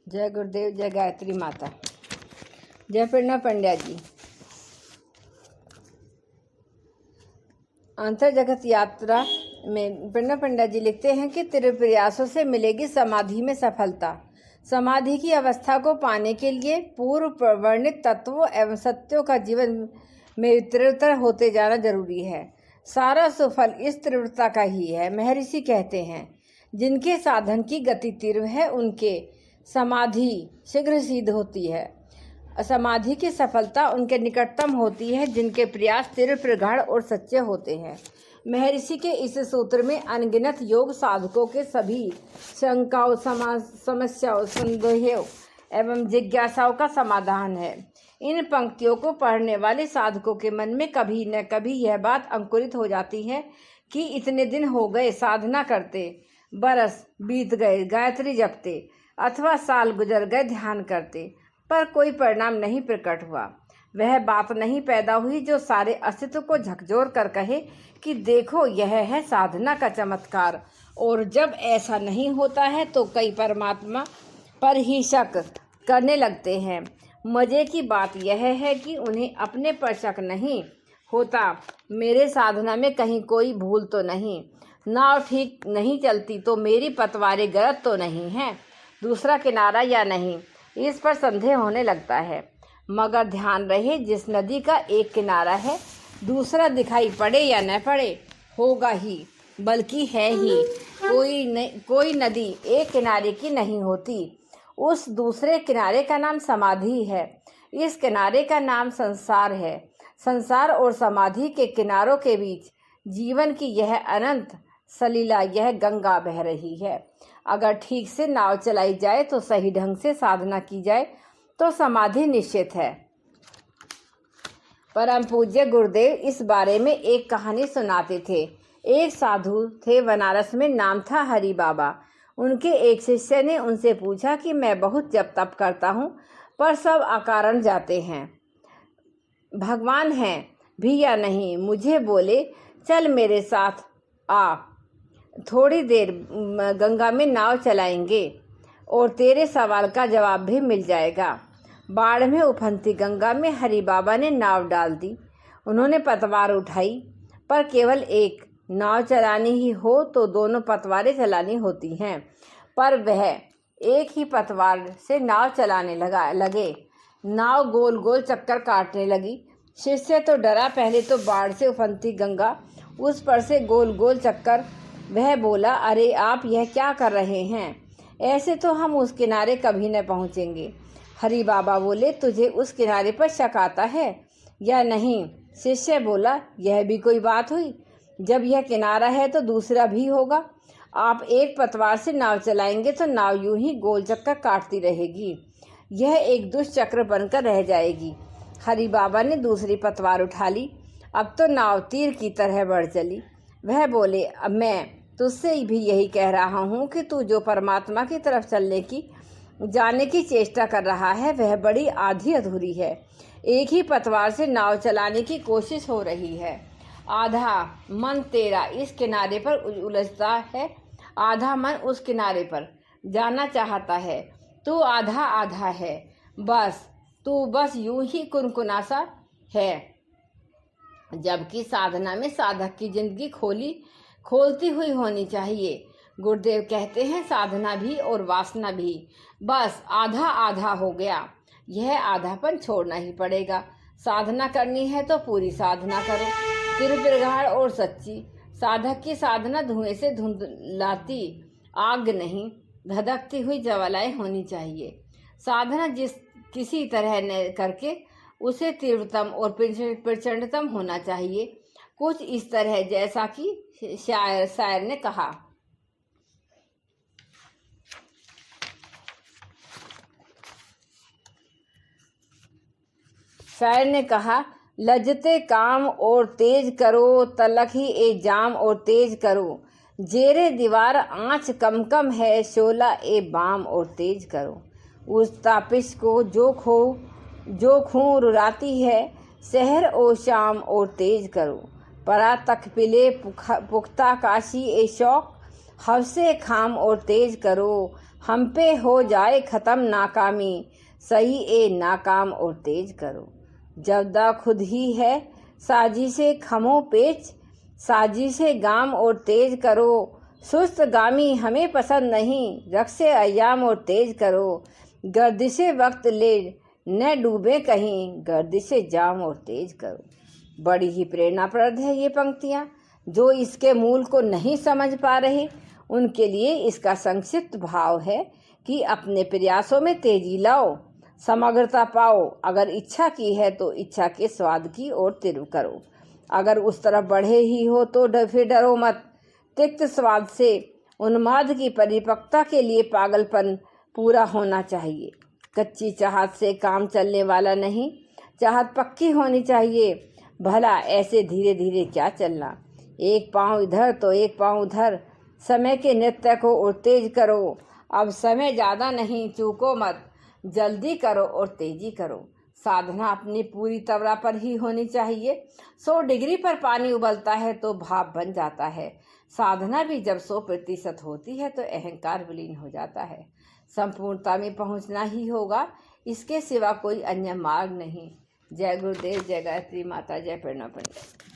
जय गुरुदेव, जय गायत्री माता, जय प्रेरणा पंड्या जी। अंतर जगत यात्रा में प्रेरणा पंड्या जी लिखते हैं कि तेरे प्रयासों से मिलेगी समाधि में सफलता। समाधि की अवस्था को पाने के लिए पूर्व वर्णित तत्वों एवं सत्यों का जीवन में तीव्रतर होते जाना जरूरी है। सारा सुफल इस तीव्रता का ही है। महर्षि कहते हैं, जिनके साधन की गति तीव्र है उनके समाधि शीघ्र सिद्ध होती है। समाधि की सफलता उनके निकटतम होती है जिनके प्रयास तीव्र, प्रगाढ़ और सच्चे होते हैं। महर्षि के इस सूत्र में अनगिनत योग साधकों के सभी शंकाओं, समस्याओं, संदेहों एवं जिज्ञासाओं का समाधान है। इन पंक्तियों को पढ़ने वाले साधकों के मन में कभी न कभी यह बात अंकुरित हो जाती है कि इतने दिन हो गए साधना करते, बरस बीत गए गायत्री जपते, अथवा साल गुजर गए ध्यान करते, पर कोई परिणाम नहीं प्रकट हुआ। वह बात नहीं पैदा हुई जो सारे अस्तित्व को झकझोर कर कहे कि देखो यह है साधना का चमत्कार। और जब ऐसा नहीं होता है तो कई परमात्मा पर ही शक करने लगते हैं। मजे की बात यह है कि उन्हें अपने पर शक नहीं होता। मेरे साधना में कहीं कोई भूल तो नहीं, नाव ठीक नहीं चलती तो मेरी पतवारें गलत तो नहीं है, दूसरा किनारा या नहीं, इस पर संदेह होने लगता है। मगर ध्यान रहे, जिस नदी का एक किनारा है दूसरा दिखाई पड़े या न पड़े होगा ही, बल्कि है ही। कोई नदी एक किनारे की नहीं होती। उस दूसरे किनारे का नाम समाधि है। इस किनारे का नाम संसार है। संसार और समाधि के किनारों के बीच जीवन की यह अनंत सलीला, यह गंगा बह रही है। अगर ठीक से नाव चलाई जाए तो सही ढंग से साधना की जाए तो समाधि निश्चित है। परम पूज्य गुरुदेव इस बारे में एक कहानी सुनाते थे। एक साधु थे बनारस में, नाम था हरि बाबा। उनके एक शिष्य ने उनसे पूछा कि मैं बहुत जप तप करता हूँ पर सब अकारण जाते हैं, भगवान हैं भी या नहीं। मुझे बोले, चल मेरे साथ आ, थोड़ी देर गंगा में नाव चलाएंगे और तेरे सवाल का जवाब भी मिल जाएगा। बाढ़ में उफनती गंगा में हरि बाबा ने नाव डाल दी। उन्होंने पतवार उठाई, पर केवल एक नाव चलानी ही हो तो दोनों पतवारें चलानी होती हैं, पर वह एक ही पतवार से नाव चलाने लगे। नाव गोल गोल चक्कर काटने लगी। शिष्य तो डरा, पहले तो बाढ़ से उफनती गंगा, उस पर से गोल गोल चक्कर। वह बोला, अरे आप यह क्या कर रहे हैं? ऐसे तो हम उस किनारे कभी न पहुँचेंगे। हरि बाबा बोले, तुझे उस किनारे पर शक आता है या नहीं? शिष्य बोला, यह भी कोई बात हुई? जब यह किनारा है तो दूसरा भी होगा। आप एक पतवार से नाव चलाएंगे तो नाव यूं ही गोल चक्कर काटती रहेगी, यह एक दुष्चक्र बनकर रह जाएगी। हरि बाबा ने दूसरी पतवार उठा ली। अब तो नाव तीर की तरह बढ़ चली। वह बोले, अब मैं तुझसे भी यही कह रहा हूँ कि तू जो परमात्मा की तरफ जाने की चेष्टा कर रहा है वह बड़ी आधी अधूरी है। एक ही पतवार से नाव चलाने की कोशिश हो रही है। आधा मन तेरा इस किनारे पर उलझता है, आधा मन उस किनारे पर जाना चाहता है। तू आधा आधा है, तू बस यूं ही कुनकुनासा है। जबकि साधना में साधक की जिंदगी खोलती हुई होनी चाहिए। गुरुदेव कहते हैं, साधना भी और वासना भी बस आधा आधा हो गया। यह आधापन छोड़ना ही पड़ेगा। साधना करनी है तो पूरी साधना करो, तीव्र, प्रगाढ़ और सच्ची। साधक की साधना धुएं से धुंधलाती आग नहीं, धधकती हुई ज्वालाएं होनी चाहिए। साधना किसी तरह न करके उसे तीव्रतम और प्रचंडतम होना चाहिए। कुछ इस तरह जैसा कि शायर ने कहा, लजते काम और तेज करो, तलक ही ए जाम और तेज करो। जेरे दीवार आँच कम कम है, शोला ए बाम और तेज करो। उस तापिश को जो खून रुलाती है, शहर ओ शाम और तेज करो। परा तक पिले पुख्ता काशी ए शौक, हवसे खाम और तेज करो। हम पे हो जाए खत्म नाकामी, सही ए नाकाम और तेज करो। जवदा खुद ही है साजिशे खमो पेच, साजिशे गाम और तेज करो। सुस्त गामी हमें पसंद नहीं, रक्से अय्याम और तेज करो। गर्दिशे वक्त ले न डूबे कहीं, गर्दिशे जाम और तेज करो। बड़ी ही प्रेरणाप्रद है ये पंक्तियाँ। जो इसके मूल को नहीं समझ पा रहे उनके लिए इसका संक्षिप्त भाव है कि अपने प्रयासों में तेजी लाओ, समग्रता पाओ। अगर इच्छा की है तो इच्छा के स्वाद की ओर तीव्र करो। अगर उस तरफ बढ़े ही हो तो फिर डरो मत। तिक्त स्वाद से उन्माद की परिपक्वता के लिए पागलपन पूरा होना चाहिए। कच्ची चाहत से काम चलने वाला नहीं, चाहत पक्की होनी चाहिए। भला ऐसे धीरे धीरे क्या चलना, एक पाँव इधर तो एक पाँव उधर। समय के नृत्य को और तेज करो। अब समय ज़्यादा नहीं, चूको मत, जल्दी करो और तेजी करो। साधना अपनी पूरी तवरा पर ही होनी चाहिए। 100 डिग्री पर पानी उबलता है तो भाप बन जाता है। साधना भी जब 100% होती है तो अहंकार विलीन हो जाता है। संपूर्णता में पहुंचना ही होगा, इसके सिवा कोई अन्य मार्ग नहीं। जय गुरुदेव, जय गायत्री माता, जय प्रणव पंडित।